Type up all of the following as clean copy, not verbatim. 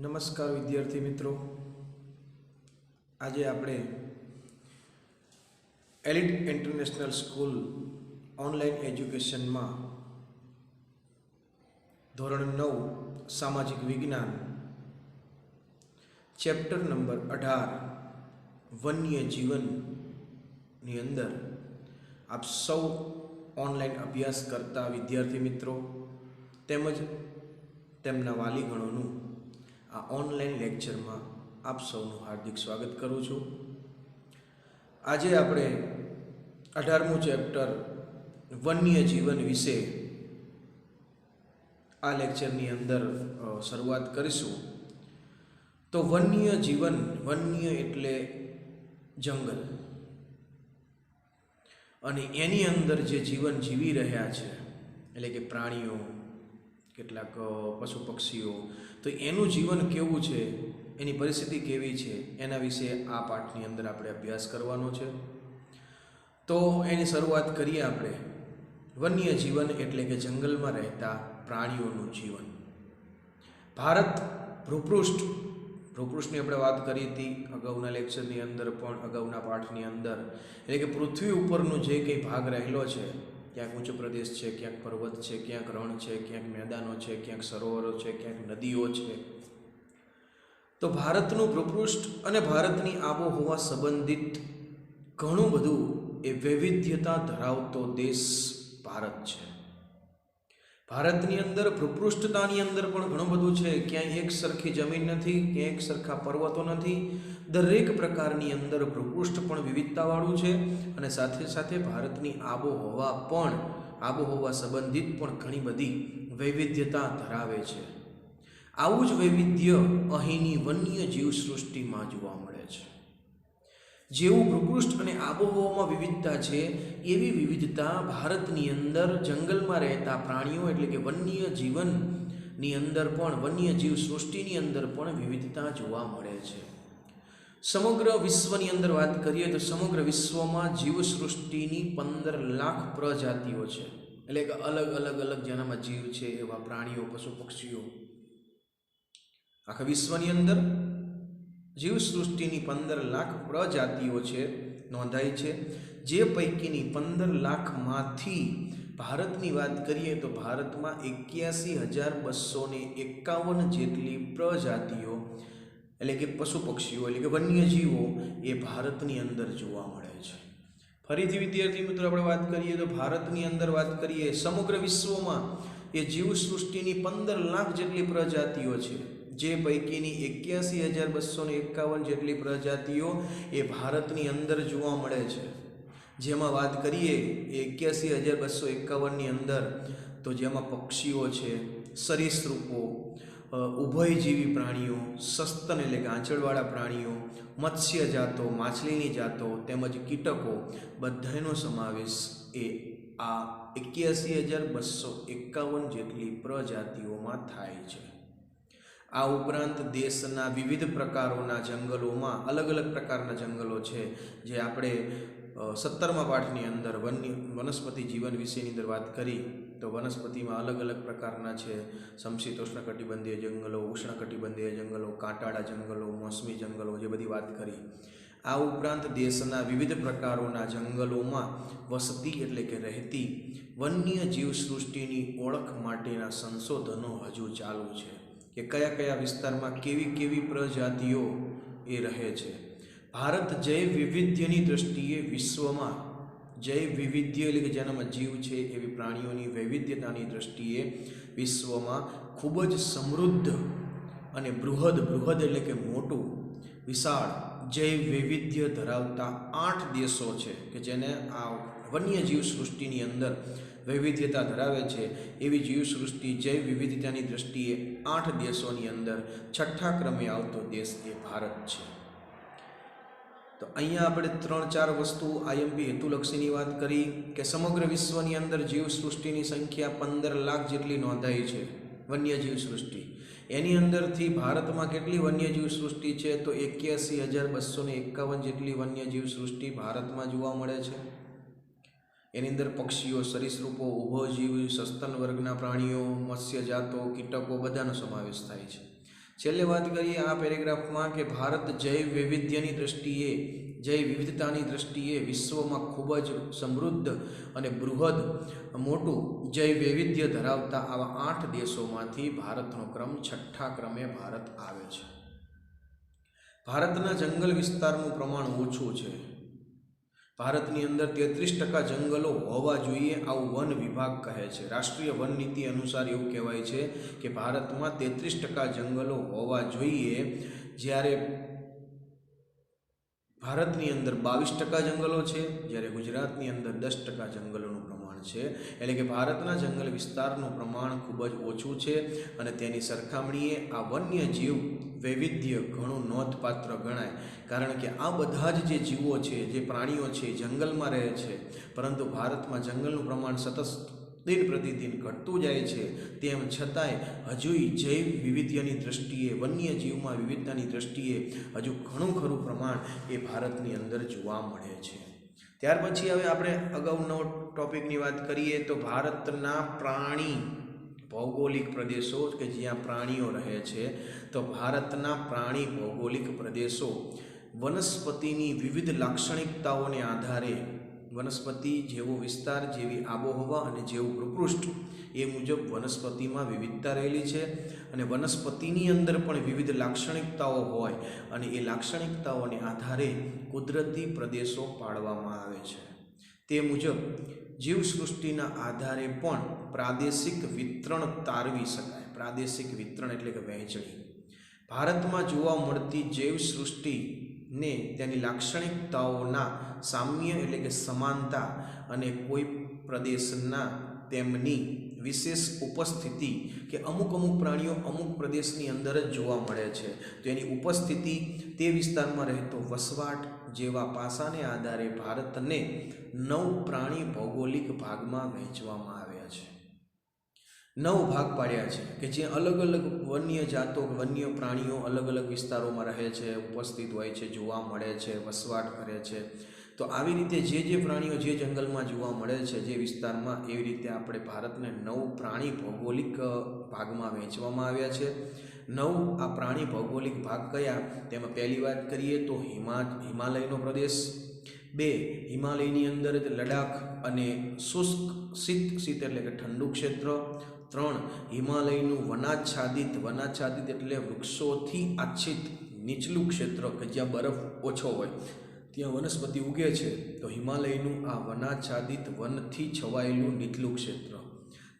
નમસ્કાર વિદ્યાર્થી મિત્રો, આજે આપણે એલિટ ઇન્ટરનેશનલ સ્કૂલ ઓનલાઈન એજ્યુકેશનમાં ધોરણ 9 સામાજિક વિજ્ઞાન ચેપ્ટર નંબર 18 વન્ય જીવનની અંદર આપ સૌ ઓનલાઈન અભ્યાસ કરતા વિદ્યાર્થી મિત્રો તેમજ તેમના વાલીગણોનું આ ઓનલાઈન લેક્ચરમાં આપ સૌનું હાર્દિક સ્વાગત કરું છું। આજે આપણે 18મું ચેપ્ટર વન્ય જીવન વિશે આ લેક્ચરની અંદર શરૂઆત કરીશું। તો વન્ય જીવન, વન્ય એટલે જંગલ, અને એની અંદર જે જીવન જીવી રહ્યા છે એટલે કે પ્રાણીઓ, કેટલાક પશુ પક્ષીઓ, તો એનું જીવન કેવું છે, એની પરિસ્થિતિ કેવી છે, એના વિશે આ પાઠની અંદર આપણે અભ્યાસ કરવાનો છે। તો એની શરૂઆત કરીએ આપણે। વન્ય જીવન એટલે કે જંગલમાં રહેતા પ્રાણીઓનું જીવન। ભારત ભૂપૃષ્ઠની આપણે વાત કરી હતી અગાઉના લેક્ચરની અંદર પણ, અગાઉના પાઠની અંદર, એટલે કે પૃથ્વી ઉપરનો જે કંઈ ભાગ રહેલો છે, ક્યાંક ઊંચો પ્રદેશ છે, ક્યાંક પર્વત છે, ક્યાંક રણ છે, ક્યાંક મેદાનો છે, ક્યાંક સરોવરો છે, ક્યાંક નદીઓ છે, તો ભારતનું ભૂપૃષ્ઠ અને ભારતની આબોહવા સંબંધિત ઘણું બધું એ વૈવિધ્યતા ધરાવતો દેશ ભારત છે। ભારતની અંદર ભૂપૃષ્ઠતાની અંદર પણ ઘણું બધું છે, ક્યાંય એક સરખી જમીન નથી, ક્યાંય એક સરખા પર્વતો નથી, દરેક પ્રકારની અંદર ભૂપૃષ્ઠ પણ વિવિધતાવાળું છે, અને સાથે સાથે ભારતની આબોહવા સંબંધિત પણ ઘણી બધી વૈવિધ્યતા ધરાવે છે। આવું જ વૈવિધ્ય અહીંની વન્ય જીવ સૃષ્ટિમાં જોવા મળે છે। જેવું ભૂપૃષ્ઠ અને આબોહવામાં વિવિધતા છે, એવી વિવિધતા ભારતની અંદર જંગલમાં રહેતા પ્રાણીઓ એટલે કે વન્ય જીવનની અંદર પણ, વન્ય જીવ સૃષ્ટિની અંદર પણ વિવિધતા જોવા મળે છે। સમગ્ર વિશ્વની અંદર વાત કરીએ તો સમગ્ર વિશ્વમાં જીવ સૃષ્ટિની 15 લાખ પ્રજાતિઓ છે, એટલે કે અલગ અલગ જેનામાં જીવ છે એવા પ્રાણીઓ, પશુ પક્ષીઓ આખા વિશ્વની અંદર જીવ સૃષ્ટિની 15 લાખ પ્રજાતિઓ છે, નોંધાઈ છે। જે પૈકીની 15 લાખમાંથી ભારતની વાત કરીએ તો ભારતમાં 81,251 જેટલી પ્રજાતિઓ એટલે કે પશુ પક્ષીઓ એટલે કે વન્યજીવો એ ભારતની અંદર જોવા મળે છે। ફરીથી વિદ્યાર્થી મિત્રો આપણે વાત કરીએ તો ભારતની અંદર વાત કરીએ, સમગ્ર વિશ્વમાં એ જીવ સૃષ્ટિની 15 લાખ જેટલી પ્રજાતિઓ છે, જે પૈકીની 81,251 જેટલી પ્રજાતિઓ એ ભારતની અંદર જોવા મળે છે। જેમાં વાત કરીએ એ 81,251ની અંદર તો જેમાં પક્ષીઓ છે, સરીસૃપો, ઉભયજીવી પ્રાણીઓ, સસ્તન એટલે કે આંચળવાળા પ્રાણીઓ, મત્સ્ય જાતો, માછલીની જાતો તેમજ કીટકો બધાનો સમાવેશ એ આ 81,251 જેટલી પ્રજાતિઓમાં થાય છે। આ ઉપરાંત દેશના વિવિધ પ્રકારોના જંગલોમાં અલગ અલગ પ્રકારના જંગલો છે, જે આપણે 17મા પાઠની અંદર વનસ્પતિ જીવન વિશેની અંદર વાત કરી તો વનસ્પતિમાં અલગ અલગ પ્રકારના છે, સમશીતોષ્ણ કટિબંધીય જંગલો, ઉષ્ણ કટિબંધીય જંગલો, કાંટાળા જંગલો, મોસમી જંગલો, જે બધી વાત કરી। આ ઉપરાંત દેશના વિવિધ પ્રકારોના જંગલોમાં વસતી એટલે કે રહેતી વન્ય જીવ સૃષ્ટિની ઓળખ માટેના સંશોધનો હજુ ચાલુ છે, કે કયા કયા વિસ્તારમાં કેવી કેવી પ્રજાતિઓ એ રહે છે। ભારત જૈવ વિવિધ્યની દૃષ્ટિએ વિશ્વમાં, જૈવ વિવિધ્ય એટલે કે જેનામાં જીવ છે એવી પ્રાણીઓની વૈવિધ્યતાની દૃષ્ટિએ વિશ્વમાં ખૂબ જ સમૃદ્ધ અને બૃહદ એટલે કે મોટું, વિશાળ જૈવ વૈવિધ્ય ધરાવતા 8 દેશો છે કે જેને આ વન્ય જીવ સૃષ્ટિની અંદર વૈવિધ્યતા ધરાવે છે। એવી જીવસૃષ્ટિ જૈવ વિવિધતાની દૃષ્ટિએ 8 દેશોની અંદર 6ઠ્ઠા ક્રમે આવતો દેશ એ ભારત છે। તો અહીંયા આપણે 3-4 વસ્તુ આઈએમપી હેતુલક્ષીની વાત કરી કે સમગ્ર વિશ્વની અંદર જીવ સૃષ્ટિની સંખ્યા 15 લાખ જેટલી નોંધાઈ છે, વન્યજીવ સૃષ્ટિ। એની અંદરથી ભારતમાં કેટલી વન્યજીવ સૃષ્ટિ છે તો 81,251 જેટલી વન્યજીવ સૃષ્ટિ ભારતમાં જોવા મળે છે। એની અંદર પક્ષીઓ, સરીસૃપો, ઉભયજીવી, સસ્તન વર્ગના પ્રાણીઓ, મત્સ્ય જાતો, કીટકો બધાનો સમાવેશ થાય છે। છેલ્લે વાત કરીએ આ પેરેગ્રાફમાં કે ભારત જૈવ વૈવિધ્યની દ્રષ્ટિએ, જૈવ વિવિધતાની દ્રષ્ટિએ વિશ્વમાં ખૂબ જ સમૃદ્ધ અને બૃહદ મોટું જૈવ વૈવિધ્ય ધરાવતા આવા 8 દેશોમાંથી ભારતનો ક્રમ 6ઠ્ઠા ક્રમે ભારત આવે છે. ભારતના જંગલ વિસ્તારનું પ્રમાણ ઓછું છે. ભારતની અંદર 33% જંગલો હોવા જોઈએ આવું વન વિભાગ કહે છે. રાષ્ટ્રીય વન નીતિ અનુસાર એવું કહેવાય છે કે ભારતમાં 33% જંગલો હોવા જોઈએ, જ્યારે ભારતની અંદર 22% જંગલો છે, જ્યારે ગુજરાતની અંદર 10% જંગલોનું પ્રમાણ છે. એટલે કે ભારતના જંગલ વિસ્તારનું પ્રમાણ ખૂબ જ ઓછું છે અને તેની સરખામણીએ આ વન્ય જીવ વૈવિધ્ય ઘણું નોંધપાત્ર ગણાય. કારણ કે આ બધા જ જે જીવો છે, જે પ્રાણીઓ છે, જંગલમાં રહે છે, પરંતુ ભારતમાં જંગલનું પ્રમાણ સતત દિન પ્રતિદિન ઘટતું જાય છે. તેમ છતાંય હજુય જૈવ વિવિધ્યની દ્રષ્ટિએ, વન્ય જીવમાં વિવિધતાની દ્રષ્ટિએ હજુ ઘણું ખરું પ્રમાણ એ ભારતની અંદર જોવા મળે છે. ત્યાર પછી હવે આપણે અગાઉનો ટોપિકની વાત કરીએ તો ભારતના પ્રાણી ભૌગોલિક પ્રદેશો કે જ્યાં પ્રાણીઓ રહે છે. તો ભારતના પ્રાણી ભૌગોલિક પ્રદેશો વનસ્પતિની વિવિધ લાક્ષણિકતાઓને આધારે, વનસ્પતિ જેવો વિસ્તાર, જેવી આબોહવા અને જેવું ભૂપૃષ્ઠ એ મુજબ વનસ્પતિમાં વિવિધતા રહેલી છે અને વનસ્પતિની અંદર પણ વિવિધ લાક્ષણિકતાઓ હોય અને એ લાક્ષણિકતાઓને આધારે કુદરતી પ્રદેશો પાડવામાં આવે છે. તે મુજબ જીવસૃષ્ટિના આધારે પણ પ્રાદેશિક વિતરણ તારવી શકાય. પ્રાદેશિક વિતરણ એટલે કે વહેંચણી. ભારતમાં જોવા મળતી જૈવસૃષ્ટિને તેની લાક્ષણિકતાઓના સામ્ય એટલે કે સમાનતા અને કોઈ પ્રદેશના તેમની વિશેષ ઉપસ્થિતિ કે અમુક પ્રાણીઓ અમુક પ્રદેશની અંદર જ જોવા મળે છે, તો એની ઉપસ્થિતિ, તે વિસ્તારમાં રહેતો વસવાટ જેવા પાસાને આધારે ભારતને 9 પ્રાણી ભૌગોલિક ભાગમાં વહેંચવામાં આવ્યા છે. 9 ભાગ પાડ્યા છે કે જે અલગ અલગ વન્ય જાતો, વન્ય પ્રાણીઓ અલગ અલગ વિસ્તારોમાં રહે છે, ઉપસ્થિત હોય છે, જોવા મળે છે, વસવાટ કરે છે. તો આવી રીતે જે પ્રાણીઓ જે જંગલમાં જોવા મળે છે, જે વિસ્તારમાં, એવી રીતે આપણે ભારતને 9 પ્રાણી ભૌગોલિક ભાગમાં વહેંચવામાં આવ્યા છે. 9 આ પ્રાણી ભૌગોલિક ભાગ કયા? તેમાં પહેલી વાત કરીએ તો હિમાલયનો પ્રદેશ, 2 હિમાલયની અંદર લડાખ અને શુષ્ક શીત એટલે કે ઠંડુ ક્ષેત્ર, 3 હિમાલયનું વનાચ્છાદિત એટલે વૃક્ષોથી આચ્છિત નીચલું ક્ષેત્ર કે જ્યાં બરફ ઓછો હોય, ત્યાં વનસ્પતિ ઉગે છે, તો હિમાલયનું આ વનાચ્છાદિત વનથી છવાયેલું નીચલું ક્ષેત્ર.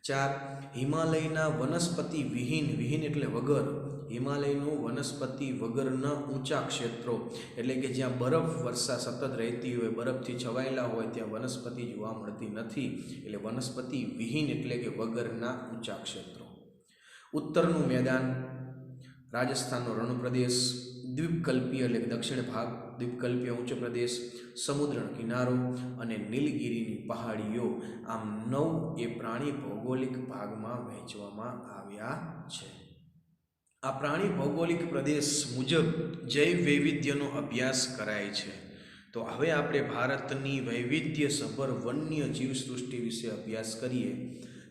4 હિમાલયના વનસ્પતિ વિહીન એટલે વગર, હિમાલયનું વનસ્પતિ વગરના ઊંચા ક્ષેત્રો એટલે કે જ્યાં બરફ વર્ષા સતત રહેતી હોય, બરફથી છવાયેલા હોય, ત્યાં વનસ્પતિ જોવા મળતી નથી, એટલે વનસ્પતિ વિહીન એટલે કે વગરના ઊંચા ક્ષેત્રો. ઉત્તરનું મેદાન, રાજસ્થાનનો રણ પ્રદેશ, દ્વીપકલ્પીય એટલે કે દક્ષિણ ભાગ, દ્વીપકલ્પીય ઊંચો પ્રદેશ, સમુદ્રનો કિનારો અને નીલગિરીની પહાડીઓ, આમ 9 એ પ્રાણી ભૌગોલિક ભાગમાં વહેંચવામાં આવ્યા છે. આ પ્રાણી ભૌગોલિક પ્રદેશ મુજબ જૈવ વૈવિધ્યનો અભ્યાસ કરાય છે. તો હવે આપણે ભારતની વૈવિધ્યસભર વન્ય જીવસૃષ્ટિ વિશે અભ્યાસ કરીએ.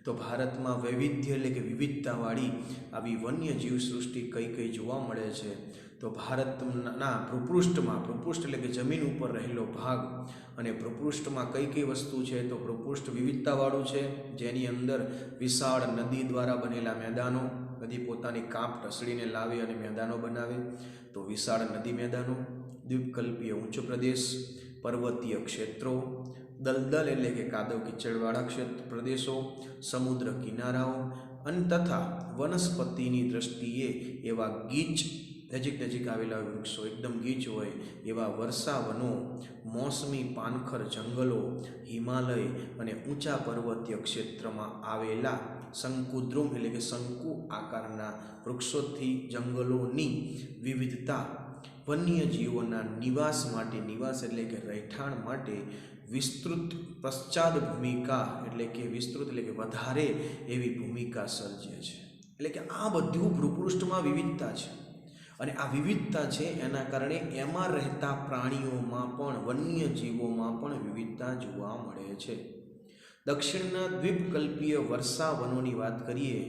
તો ભારતમાં વૈવિધ્ય એટલે કે વિવિધતાવાળી આવી વન્ય જીવસૃષ્ટિ કઈ જોવા મળે છે? તો ભારતના ભૂપૃષ્ઠ એટલે કે જમીન ઉપર રહેલો ભાગ, અને ભૂપૃષ્ઠમાં કઈ વસ્તુ છે? તો ભૂપૃષ્ઠ વિવિધતાવાળું છે, જેની અંદર વિશાળ નદી દ્વારા બનેલા મેદાનો, નદી પોતાની કાંપ ઢસડીને લાવે અને મેદાનો બનાવે, તો વિશાળ નદી મેદાનો, દ્વીપકલ્પીય ઊંચો પ્રદેશ, પર્વતીય ક્ષેત્રો, દલદલ એટલે કે કાદવ કીચડવાળા પ્રદેશો, સમુદ્ર કિનારાઓ અને તથા વનસ્પતિની દ્રષ્ટિએ એવા ગીચ, નજીક આવેલા વૃક્ષો એકદમ ગીચ હોય એવા વર્ષાવનો, મોસમી પાનખર જંગલો, હિમાલય અને ઊંચા પર્વતીય ક્ષેત્રમાં આવેલા શંકુદ્રુમ એટલે કે શંકુ આકારના વૃક્ષોથી જંગલોની વિવિધતા વન્યજીવોના નિવાસ એટલે કે રહેઠાણ માટે વિસ્તૃત પશ્ચાદ ભૂમિકા એટલે કે વધારે એવી ભૂમિકા સર્જે છે. એટલે કે આ બધું ભૂપૃષ્ઠમાં વિવિધતા છે, અને આ વિવિધતા છે એના કારણે એમાં રહેતા પ્રાણીઓમાં પણ, વન્યજીવોમાં પણ વિવિધતા જોવા મળે છે. દક્ષિણના દ્વીપકલ્પીય વર્ષાવનોની વાત કરીએ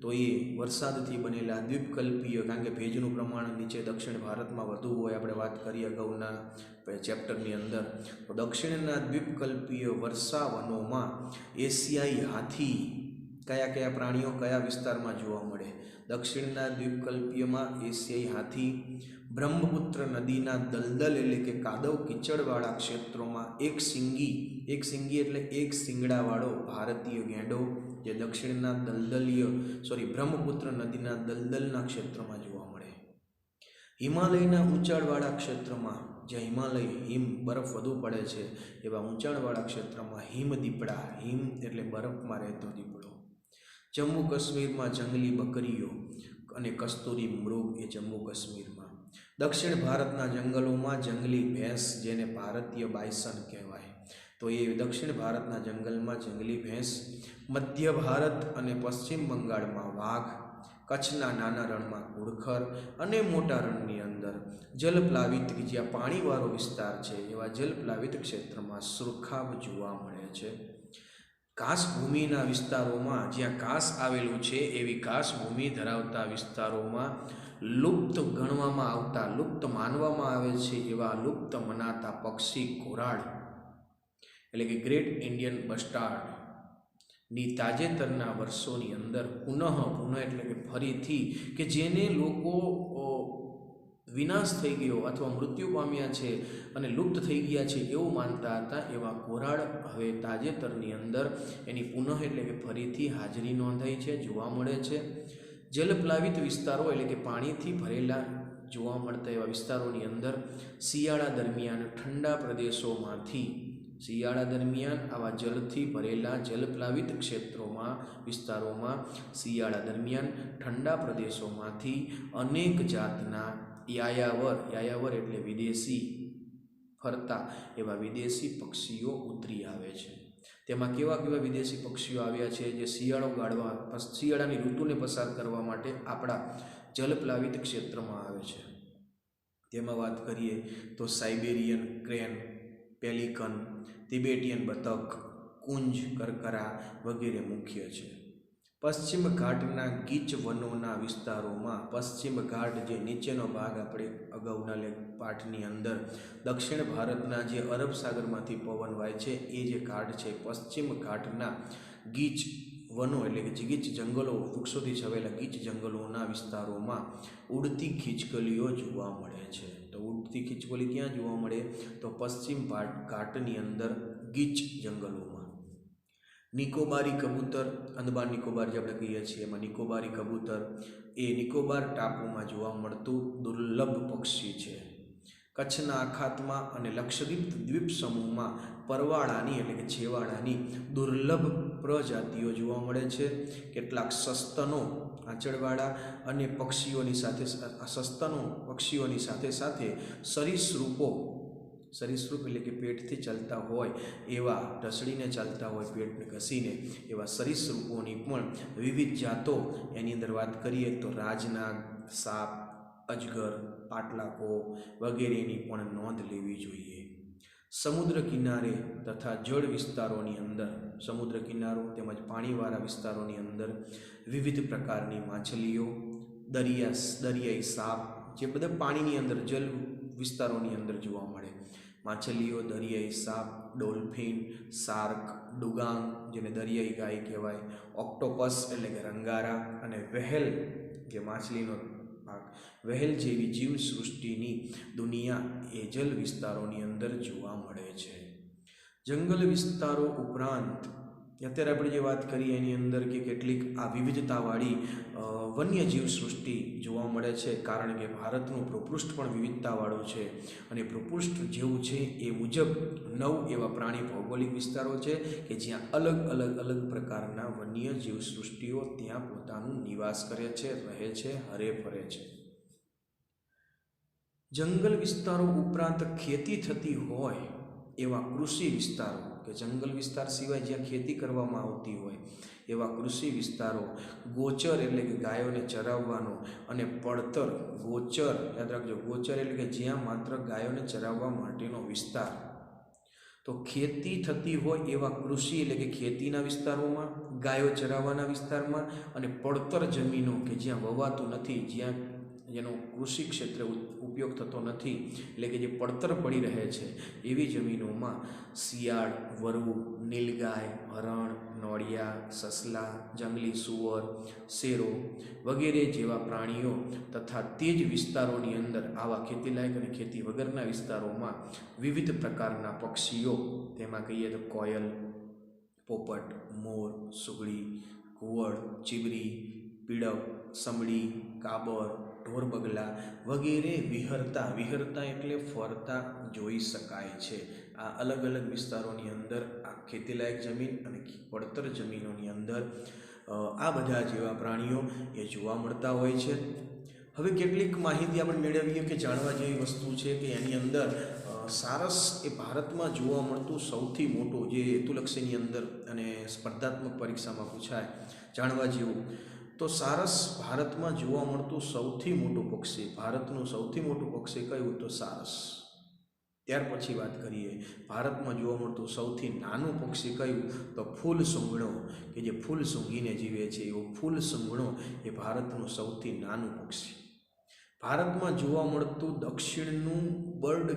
તો એ વરસાદથી બનેલા દ્વીપકલ્પીય, કારણ કે ભેજનું પ્રમાણ નીચે દક્ષિણ ભારતમાં વધુ હોય, આપણે વાત કરીએ અગાઉના ચેપ્ટરની અંદર. તો દક્ષિણના દ્વીપકલ્પીય વર્ષાવનોમાં એશિયાઈ હાથી, કયા કયા પ્રાણીઓ કયા વિસ્તારમાં જોવા મળે? દક્ષિણના દ્વીપકલ્પીયમાં એશિયાઈ હાથી, બ્રહ્મપુત્ર નદીના દલદલ એટલે કે કાદવ કીચડવાળા ક્ષેત્રોમાં એક સિંગી એટલે એક શિંગડાવાળો ભારતીય ગેંડો, જે દક્ષિણના બ્રહ્મપુત્ર નદીના દલદલના ક્ષેત્રમાં જોવા મળે. હિમાલયના ઊંચાણવાળા ક્ષેત્રમાં, જ્યાં હિમાલય બરફ વધુ પડે છે એવા ઊંચાણવાળા ક્ષેત્રમાં હિમદીપડા, હિમ એટલે બરફમાં રહેતો દીપડો. જમ્મુ કાશ્મીરમાં જંગલી બકરીઓ અને કસ્તુરી મૃગ, એ જમ્મુ કાશ્મીરમાં. દક્ષિણ ભારતના જંગલોમાં જંગલી ભેંસ, જેને ભારતીય બાયસન કહેવાય, તો એ દક્ષિણ ભારતના જંગલમાં જંગલી ભેંસ. મધ્ય ભારત અને પશ્ચિમ બંગાળમાં વાઘ, કચ્છના નાના રણમાં ઘુડખર અને મોટા રણની અંદર જલપ્લાવિત, જ્યાં પાણીવાળો વિસ્તાર છે એવા જલપ્લાવિત ક્ષેત્રમાં સુરખાબ જોવા મળે છે. ઘાસભૂમિના વિસ્તારોમાં, જ્યાં ઘાસ આવેલું છે એવી ઘાસભૂમિ ધરાવતા વિસ્તારોમાં લુપ્ત ગણવામાં આવતા, લુપ્ત માનવામાં આવે છે એવા લુપ્ત મનાતા પક્ષી ઘોરાડ એટલે કે ગ્રેટ ઇન્ડિયન બસ્ટાર્ડ ની તાજેતરના વર્ષોની અંદર પુનઃ એટલે કે ફરીથી, કે જેને લોકો વિનાશ થઈ ગયો અથવા મૃત્યુ પામ્યા છે અને લુપ્ત થઈ ગયા છે એવું માનતા હતા, એવા ઘોરાડ હવે તાજેતરની અંદર એની પુનઃ એટલે કે ફરીથી હાજરી નોંધાઈ છે, જોવા મળે છે. જલપ્લાવિત વિસ્તારો એટલે કે પાણીથી ભરેલા જોવા મળતા એવા વિસ્તારોની અંદર શિયાળા દરમિયાન ઠંડા પ્રદેશોમાંથી, શિયાળા દરમિયાન આવા જલથી ભરેલા જલપ્લાવિત વિસ્તારોમાં શિયાળા દરમિયાન ઠંડા પ્રદેશોમાંથી અનેક જાતના યાયાવર એટલે વિદેશી, ફરતા એવા વિદેશી પક્ષીઓ ઉતરી આવે છે. તેમાં કેવા કેવા વિદેશી પક્ષીઓ આવ્યા છે જે શિયાળાની ઋતુને પસાર કરવા માટે આપણા જલપ્લાવિત ક્ષેત્રમાં આવે છે? તેમાં વાત કરીએ તો સાઇબેરિયન ક્રેન, પેલિકન, તિબેટિયન બતક, કુંજ, કરકરા વગેરે મુખ્ય છે. પશ્ચિમ ઘાટના ગીચ વનોના વિસ્તારોમાં, પશ્ચિમ ઘાટ જે નીચેનો ભાગ આપણે અગાઉના પાઠની અંદર દક્ષિણ ભારતના જે અરબ સાગરમાંથી પવન વાય છે એ જે ઘાટ છે, પશ્ચિમ ઘાટના ગીચ વનો એટલે કે ગીચ જંગલો, વૃક્ષોથી છવાયેલા ગીચ જંગલોના વિસ્તારોમાં ઉડતી ખીચકલીઓ જોવા મળે છે. તો ઉડતી ખીચકલી ક્યાં જોવા મળે? તો પશ્ચિમ ઘાટની અંદર ગીચ જંગલોમાં. નિકોબારી કબૂતર, અંદમાન નિકોબાર જે આપણે કહીએ છીએ એમાં નિકોબારી કબૂતર એ નિકોબાર ટાપુમાં જોવા મળતું દુર્લભ પક્ષી છે. કચ્છના અખાતમાં અને લક્ષદ્વીપ દ્વીપ સમૂહમાં પરવાળાની એટલે કે છેવાડાની દુર્લભ પ્રજાતિઓ જોવા મળે છે. કેટલાક સસ્તનો, આંચળવાળા અને પક્ષીઓની સાથે સાથે સરીસૃપ એટલે કે પેટથી ચાલતા હોય એવા, ઢસડીને ચાલતા હોય પેટને ઘસીને એવા સરીસૃપોની પણ વિવિધ જાતો એની અંદર વાત કરીએ તો રાજનાગ, સાપ, અજગર, પાટલાકો વગેરેની પણ નોંધ લેવી જોઈએ. સમુદ્ર કિનારે તથા જળ વિસ્તારોની અંદર, સમુદ્ર કિનારો તેમજ પાણીવાળા વિસ્તારોની અંદર વિવિધ પ્રકારની માછલીઓ, દરિયાઈ સાપ, જે બધા પાણીની અંદર જલ વિસ્તારોની અંદર જોવા મળે, માછલીઓ, દરિયાઈ સાપ, ડોલ્ફિન, શાર્ક, ડુગાંગ જેને દરિયાઈ ગાય કહેવાય, ઓક્ટોપસ એટલે કે રંગારા અને વહેલ જે માછલીનો ભાગ, વહેલ જેવી જીવસૃષ્ટિની દુનિયા એ જલ વિસ્તારોની અંદર જોવા મળે છે. જંગલ વિસ્તારો ઉપરાંત અત્યારે આપણે જે વાત કરીએ એની અંદર કે કેટલીક આ વિવિધતાવાળી વન્યજીવ સૃષ્ટિ જોવા મળે છે, કારણ કે ભારતનું ભૂપૃષ્ઠ પણ વિવિધતાવાળું છે અને ભૂપૃષ્ઠ જેવું છે એ મુજબ 9 એવા પ્રાણી ભૌગોલિક વિસ્તારો છે કે જ્યાં અલગ પ્રકારના વન્યજીવ સૃષ્ટિઓ ત્યાં પોતાનું નિવાસ કરે છે, રહે છે, હરે ફરે છે. જંગલ વિસ્તારો ઉપરાંત ખેતી થતી હોય એવા કૃષિ વિસ્તારો, કે જંગલ વિસ્તાર સિવાય જ્યાં ખેતી કરવામાં આવતી હોય એવા કૃષિ વિસ્તારો, ગોચર એટલે કે ગાયોને ચરાવવાનો અને પડતર, ગોચર યાદ રાખજો, ગોચર એટલે કે જ્યાં માત્ર ગાયોને ચરાવવા માટેનો વિસ્તાર, તો ખેતી થતી હોય એવા કૃષિ એટલે કે ખેતીના વિસ્તારોમાં, ગાયો ચરાવવાના વિસ્તારમાં અને પડતર જમીનો કે જ્યાં વવાતું નથી, જ્યાં જેનો કૃષિ ક્ષેત્રે ઉપયોગ થતો નથી, એટલે કે જે પડતર પડી રહે છે એવી જમીનોમાં શિયાળ, વરુ, નીલગાય, હરણ, નોળિયા, સસલા, જંગલી સુવર, શેરો વગેરે જેવા પ્રાણીઓ તથા તે જ વિસ્તારોની અંદર આવા ખેતીલાયક અને ખેતી વગરના વિસ્તારોમાં વિવિધ પ્રકારના પક્ષીઓ, તેમાં કહીએ તો કોયલ, પોપટ, મોર, સુગડી, ઘુવડ, ચીબરી, પીડક, સમડી, કાબર, ઢોરબગલા વગેરે વિહરતા એટલે ફરતા જોઈ શકાય છે. આ અલગ અલગ વિસ્તારોની અંદર આ ખેતીલાયક જમીન અને પડતર જમીનોની અંદર આ બધા જેવા પ્રાણીઓ એ જોવા મળતા હોય છે. હવે કેટલીક માહિતી આપણે મેળવીએ કે જાણવા જેવી વસ્તુ છે કે એની અંદર સારસ એ ભારતમાં જોવા મળતું સૌથી મોટું, જે હેતુલક્ષીની અંદર અને સ્પર્ધાત્મક પરીક્ષામાં પૂછાય જાણવા જેવું, તો સારસ ભારતમાં જોવા મળતું સૌથી મોટું પક્ષી, ભારતનું સૌથી મોટું પક્ષી કયું? તો સારસ. ત્યાર પછી વાત કરીએ ભારતમાં જોવા મળતું સૌથી નાનું પક્ષી કયું? તો ફૂલ સૂંઘણો, કે જે ફૂલ સૂંઘીને જીવે છે એવો ફૂલ સૂંઘણો એ ભારતનું સૌથી નાનું પક્ષી. ભારતમાં જોવા મળતું દક્ષિણનું બર્ડ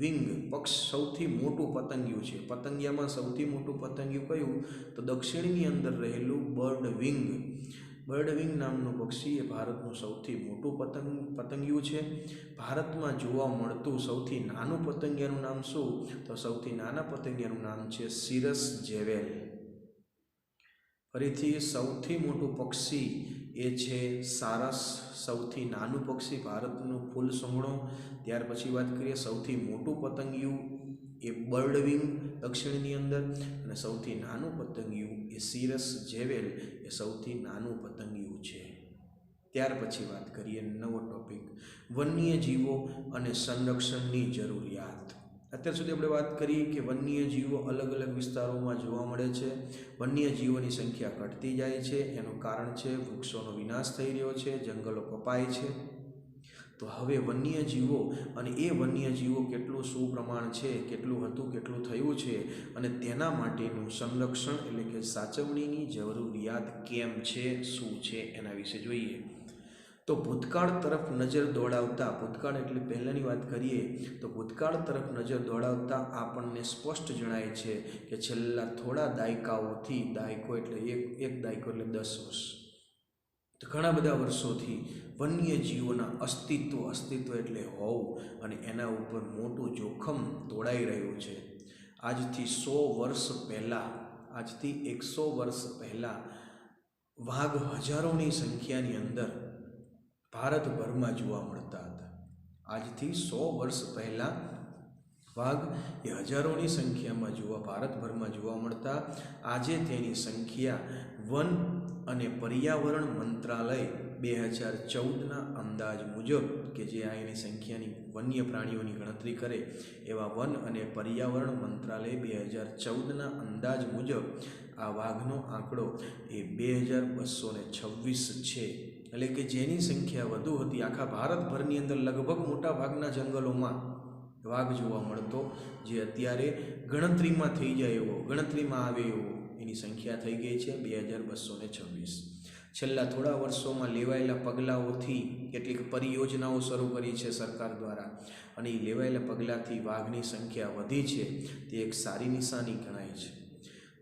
વિંગ પક્ષ સૌથી મોટું પતંગિયું છે. પતંગિયામાં સૌથી મોટું પતંગિયું કયું? તો દક્ષિણની અંદર રહેલું બર્ડ વિંગ નામનું પક્ષી એ ભારતનું સૌથી મોટું પતંગિયું છે. ભારતમાં જોવા મળતું સૌથી નાનું પતંગિયાનું નામ શું? તો સૌથી નાના પતંગિયાનું નામ છે સિરસ જેવેલ. ફરીથી સૌથી મોટું પક્ષી એ છે સારસ, સૌથી નાનું પક્ષી ભારતનું ફૂલ સૂંઘણો. ત્યાર પછી વાત કરીએ સૌથી મોટું પતંગિયું એ બર્ડવિંગ દક્ષિણની અંદર, અને સૌથી નાનું પતંગિયું એ સિરસ જેવેલ એ સૌથી નાનું પતંગિયું છે. ત્યાર પછી વાત કરીએ નવો ટોપિક, વન્યજીવો અને સંરક્ષણની જરૂરિયાત. અત્યાર સુધી આપણે વાત કરી કે વન્યજીવો અલગ અલગ વિસ્તારોમાં જોવા મળે છે. વન્યજીવોની સંખ્યા ઘટતી જાય છે. એનું કારણ છે વૃક્ષોનો વિનાશ થઈ રહ્યો છે, જંગલો કપાય છે. તો હવે વન્યજીવો અને એ વન્યજીવો કેટલું શું પ્રમાણ છે, કેટલું હતું, કેટલું થયું છે, અને તેના માટેનું સંરક્ષણ એટલે કે સાચવણીની જરૂરિયાત કેમ છે, શું છે, એના વિશે જોઈએ. તો ભૂતકાળ તરફ નજર દોડાવતા, ભૂતકાળ એટલે પહેલાંની વાત કરીએ તો ભૂતકાળ તરફ નજર દોડાવતા આપણને સ્પષ્ટ જણાય છે કે છેલ્લા થોડા દાયકાઓથી, દાયકો એટલે એક દાયકો એટલે 10 વર્ષ, તો ઘણા બધા વર્ષોથી વન્યજીવોના અસ્તિત્વ એટલે હોવું અને એના ઉપર મોટું જોખમ તોડાઈ રહ્યું છે. આજથી 100 વર્ષ પહેલાં, આજથી 100 વર્ષ પહેલાં વાઘ હજારોની સંખ્યાની અંદર ભારતભરમાં જોવા મળતા હતા. આજથી 100 વર્ષ પહેલાં વાઘ એ હજારોની સંખ્યામાં ભારતભરમાં જોવા મળતા. આજે તેની સંખ્યા વન અને પર્યાવરણ મંત્રાલય 2014ના અંદાજ મુજબ, કે જે આ એની સંખ્યાની વન્ય પ્રાણીઓની ગણતરી કરે એવા વન અને પર્યાવરણ મંત્રાલય 2014ના અંદાજ મુજબ આ વાઘનો આંકડો એ 2226 છે. એટલે કે જેની સંખ્યા વધુ હતી, આખા ભારતભરની અંદર લગભગ મોટા ભાગના જંગલોમાં વાઘ જોવા મળતો, જે અત્યારે ગણતરીમાં થઈ જાય એવો, ગણતરીમાં આવે એવો એની સંખ્યા થઈ ગઈ છે 2226. છેલ્લા થોડા વર્ષોમાં લેવાયેલા પગલાઓથી કેટલીક પરિયોજનાઓ શરૂ કરી છે સરકાર દ્વારા, અને એ લેવાયેલા પગલાંથી વાઘની સંખ્યા વધી છે, તે એક સારી નિશાની ગણાય છે.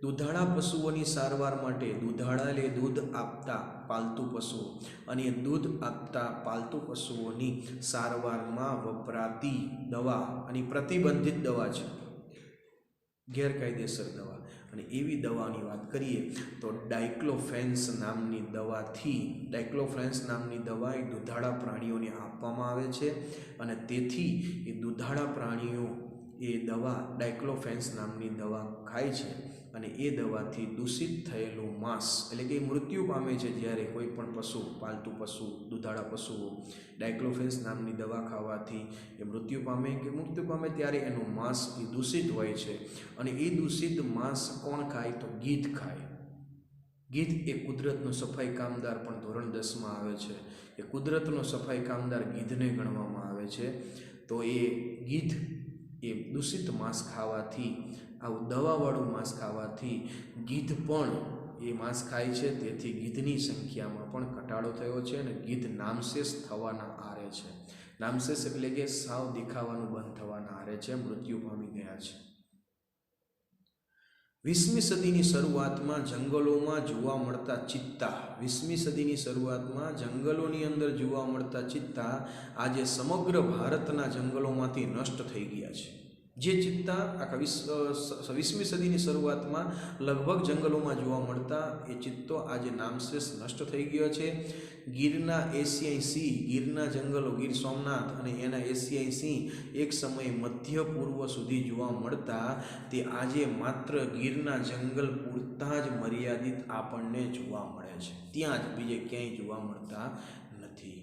દૂધાળા પશુઓની સારવાર માટે, દૂધાળા એટલે દૂધ આપતા પાલતુ પશુઓ, અને એ દૂધ આપતા પાલતુ પશુઓની સારવારમાં વપરાતી દવા, અને પ્રતિબંધિત દવા છે, ગેરકાયદેસર દવા, અને એવી દવાની વાત કરીએ તો ડાયક્લોફેન્સ નામની દવા એ દૂધાળા પ્રાણીઓને આપવામાં આવે છે, અને તેથી એ દૂધાળા પ્રાણીઓ એ દવા ડાયક્લોફેન્સ નામની દવા ખાય છે, અને એ દવાથી દૂષિત થયેલું માંસ, એટલે કે મૃત્યુ પામે છે જ્યારે કોઈ પણ પશુ, પાલતુ પશુ, દૂધાળા પશુઓ ડાયક્લોફેન્સ નામની દવા ખાવાથી એ મૃત્યુ પામે ત્યારે એનું માંસ એ દૂષિત હોય છે. અને એ દૂષિત માંસ કોણ ખાય? તો ગીધ ખાય. ગીધ એ કુદરતનો સફાઈ કામદાર પણ ધોરણ 10માં આવે છે, એ કુદરતનો સફાઈ કામદાર ગીધને ગણવામાં આવે છે. તો એ ગીધ એ દૂષિત માંસ ખાવાથી, આવું દવાવાળું માંસ ખાવાથી ગીધ પણ એ માંસ ખાય છે, તેથી ગીધની સંખ્યામાં પણ ઘટાડો થયો છે અને ગીધ નામશેષ થવાના આરે છે. નામશેષ એટલે કે સાવ દેખાવાનું બંધ થવાના આરે છે, મૃત્યુ પામી ગયા છે. 20મી સદીની શરૂઆતમાં જંગલોમાં જોવા મળતા ચિત્તા, 20મી સદીની શરૂઆતમાં જંગલોની અંદર જોવા મળતા ચિત્તા આજે સમગ્ર ભારતના જંગલોમાંથી નષ્ટ થઈ ગયા છે. જે ચિત્તા આખા 20મી સદીની શરૂઆતમાં લગભગ જંગલોમાં જોવા મળતા એ ચિત્તો આજે નામશેષ નષ્ટ થઈ ગયો છે. ગીરના એશિયાઈ સિંહ, ગીરના જંગલો, ગીર સોમનાથ અને એના એશિયાઈ સિંહ એક સમયે મધ્ય પૂર્વ સુધી જોવા મળતા તે આજે માત્ર ગીરના જંગલ પૂરતા જ મર્યાદિત આપણને જોવા મળે છે, ત્યાં જ બીજે ક્યાંય જોવા મળતા નથી.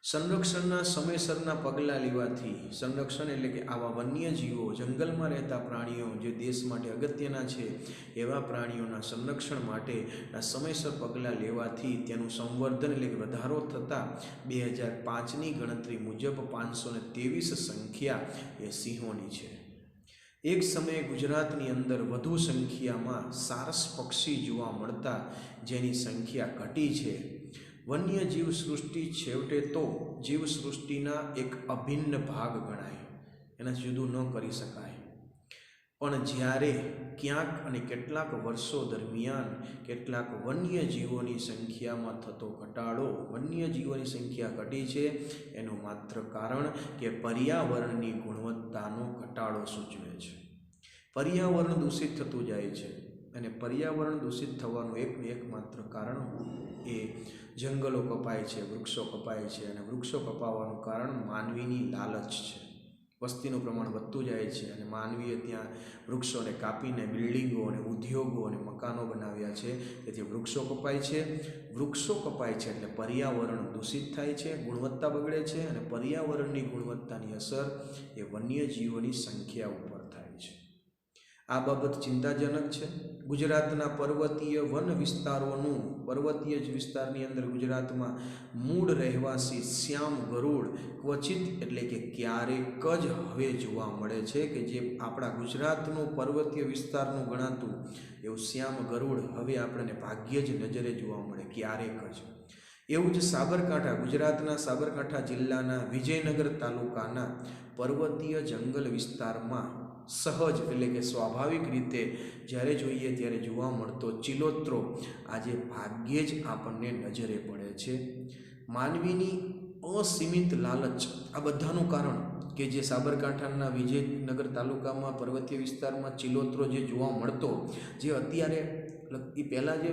સંરક્ષણના સમયસરના પગલાં લેવાથી, સંરક્ષણ એટલે કે આવા વન્યજીવો, જંગલમાં રહેતા પ્રાણીઓ જે દેશ માટે અગત્યના છે એવા પ્રાણીઓના સંરક્ષણ માટેના સમયસર પગલાં લેવાથી તેનું સંવર્ધન એટલે કે વધારો થતાં 2005ની ગણતરી મુજબ 523 સંખ્યા એ સિંહોની છે. એક સમયે ગુજરાતની અંદર વધુ સંખ્યામાં સારસ પક્ષી જોવા મળતા જેની સંખ્યા ઘટી છે. વન્ય જીવ સૃષ્ટિ છેવટે તો જીવસૃષ્ટિના એક અભિન્ન ભાગ ગણાય, એનાથી જુદું ન કરી શકાય. પણ જ્યારે ક્યાંક અને કેટલાક વર્ષો દરમિયાન કેટલાક વન્યજીવોની સંખ્યામાં થતો ઘટાડો, વન્યજીવોની સંખ્યા ઘટી છે, એનું માત્ર કારણ કે પર્યાવરણની ગુણવત્તાનો ઘટાડો સૂચવે છે. પર્યાવરણ દૂષિત થતું જાય છે અને પર્યાવરણ દૂષિત થવાનું એકમાત્ર કારણ એ જંગલો કપાય છે, વૃક્ષો કપાય છે અને વૃક્ષો કપાવવાનું કારણ માનવીની લાલચ છે. વસ્તીનું પ્રમાણ વધતું જાય છે અને માનવીએ ત્યાં વૃક્ષોને કાપીને બિલ્ડિંગો અને ઉદ્યોગો અને મકાનો બનાવ્યા છે, તેથી વૃક્ષો કપાય છે. વૃક્ષો કપાય છે એટલે પર્યાવરણ દૂષિત થાય છે, ગુણવત્તા બગડે છે અને પર્યાવરણની ગુણવત્તાની અસર એ વન્યજીવોની સંખ્યા ઉપર થાય છે. આ બાબત ચિંતાજનક છે. ગુજરાતના પર્વતીય વન વિસ્તારોનું, પર્વતીય વિસ્તારની અંદર ગુજરાતમાં મૂળ રહેવાસી શ્યામ ગરુડ ક્વચિત એટલે કે ક્યારેક જ હવે જોવા મળે છે, કે જે આપણા ગુજરાતનું પર્વતીય વિસ્તારનું ગણાતું એવું શ્યામ ગરુડ હવે આપણને ભાગ્યે જ નજરે જોવા મળે, ક્યારેક જ. એવું જ સાબરકાંઠા, ગુજરાતના સાબરકાંઠા જિલ્લાના વિજયનગર તાલુકાના પર્વતીય જંગલ વિસ્તારમાં સહજ એટલે કે સ્વાભાવિક રીતે જ્યારે જોઈએ ત્યારે જોવા મળતો ચિલોત્રો આજે ભાગ્યે જ આપણને નજરે પડે છે. માનવીની અસીમિત લાલચ, આ બધાનું કારણ કે જે સાબરકાંઠાના વિજયનગર તાલુકામાં પર્વતીય વિસ્તારમાં ચિલોત્રો જે જોવા મળતો, જે અત્યારે એ પહેલાં જે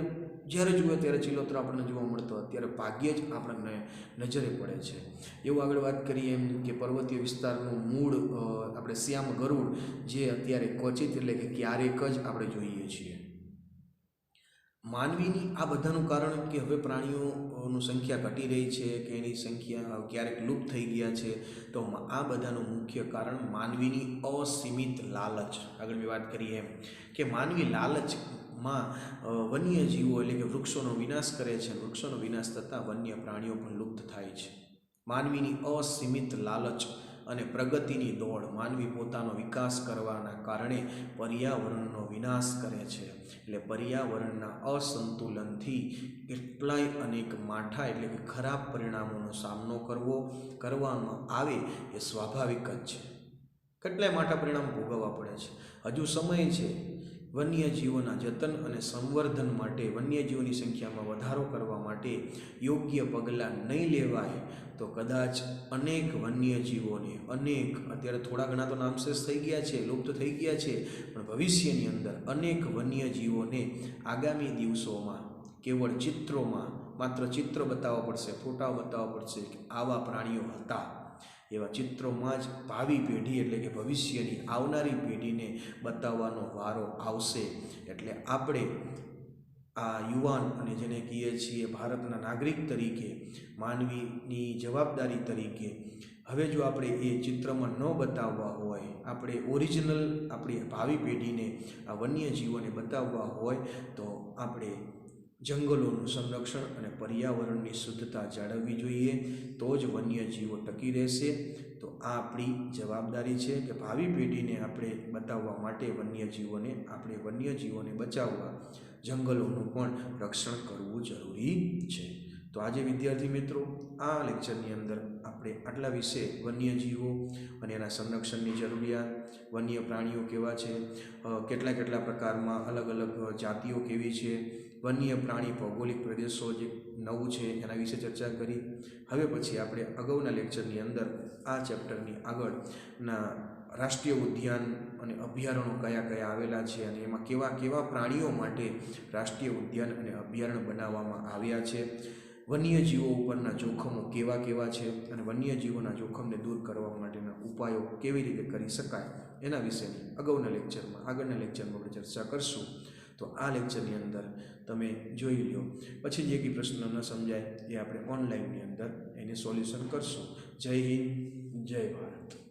જ્યારે જુએ ત્યારે ચિલોત્રો આપણને જોવા મળતો, અત્યારે ભાગ્યે જ આપણને નજરે પડે છે. એવું આગળ વાત કરીએ એમ કે પર્વતીય વિસ્તારનું મૂળ આપણે શ્યામ ગરુડ જે અત્યારે ક્વચિત એટલે કે ક્યારેક જ આપણે જોઈએ છીએ. માનવીની આ બધાનું કારણ કે હવે પ્રાણીઓની સંખ્યા ઘટી રહી છે કે એની સંખ્યા ક્યારેક લુપ્ત થઈ ગયા છે, તો આ બધાનું મુખ્ય કારણ માનવીની અસીમિત લાલચ. આગળ મેં વાત કરીએ એમ કે માનવી લાલચમાં વન્યજીવો એટલે કે વૃક્ષોનો વિનાશ કરે છે, વૃક્ષોનો વિનાશ થતાં વન્ય પ્રાણીઓ પણ લુપ્ત થાય છે. માનવીની અસીમિત લાલચ અને પ્રગતિની દોડ, માનવી પોતાનો વિકાસ કરવાના કારણે પર્યાવરણનો વિનાશ કરે છે. એટલે પર્યાવરણના અસંતુલનથી કેટલાય અનેક માઠા એટલે કે ખરાબ પરિણામોનો સામનો કરવામાં આવે એ સ્વાભાવિક જ છે. કેટલાય માઠા પરિણામો ભોગવવા પડે છે. હજુ સમય છે. વન્યજીવોના જતન અને સંવર્ધન માટે, વન્યજીવોની સંખ્યામાં વધારો કરવા માટે યોગ્ય પગલાં નહીં લેવાય તો કદાચ અનેક વન્યજીવોને, અત્યારે થોડા ઘણા તો નામશેષ થઈ ગયા છે, લુપ્ત થઈ ગયા છે, પણ ભવિષ્યની અંદર અનેક વન્યજીવોને આગામી દિવસોમાં કેવળ ચિત્રોમાં, માત્ર ચિત્ર બતાવવા પડશે, ફોટાઓ બતાવવા પડશે કે આવા પ્રાણીઓ હતા, એવા ચિત્રોમાં જ ભાવિ પેઢી એટલે કે ભવિષ્યની આવનારી પેઢીને બતાવવાનો વારો આવશે. એટલે આપણે આ યુવાન અને જેને કહીએ છીએ ભારતના નાગરિક તરીકે, માનવીની જવાબદારી તરીકે, હવે જો આપણે એ ચિત્રમાં ન બતાવવા હોય, આપણે ઓરિજિનલ આપણી ભાવિ પેઢીને આ વન્યજીવોને બતાવવા હોય તો આપણે જંગલોનું સંરક્ષણ અને પર્યાવરણની શુદ્ધતા જાળવવી જોઈએ, તો જ વન્યજીવો ટકી રહેશે. તો આ આપણી જવાબદારી છે કે ભાવિ પેઢીને આપણે બતાવવા માટે વન્યજીવોને બચાવવા જંગલોનું પણ રક્ષણ કરવું જરૂરી છે. તો આજે વિદ્યાર્થી મિત્રો, આ લેક્ચરની અંદર આપણે આટલા વિશે વન્યજીવો અને એના સંરક્ષણની જરૂરિયાત, વન્ય પ્રાણીઓ કેવા છે, કેટલા પ્રકારમાં અલગ અલગ જાતિઓ કેવી છે, વન્ય પ્રાણી ભૌગોલિક પ્રદેશો જે નવું છે એના વિશે ચર્ચા કરી. હવે પછી આપણે અગાઉના લેક્ચરની અંદર આ ચેપ્ટરની આગળના રાષ્ટ્રીય ઉદ્યાન અને અભયારણ્યો કયા કયા આવેલા છે અને એમાં કેવા પ્રાણીઓ માટે રાષ્ટ્રીય ઉદ્યાન અને અભયારણ્ય બનાવવામાં આવ્યા છે, વન્યજીવો ઉપરના જોખમો કેવા છે અને વન્યજીવોના જોખમને દૂર કરવા માટેના ઉપાયો કેવી રીતે કરી શકાય એના વિશેની આગળના લેક્ચરમાં આપણે ચર્ચા કરશું. તો આ લેક્ચરની અંદર તમે જોઈ લો. પછી જે કંઈ પ્રશ્ન ન સમજાય એ આપણે ઓનલાઈનની અંદર એને સોલ્યુશન કરશું. જય હિન્દ, જય ભારત.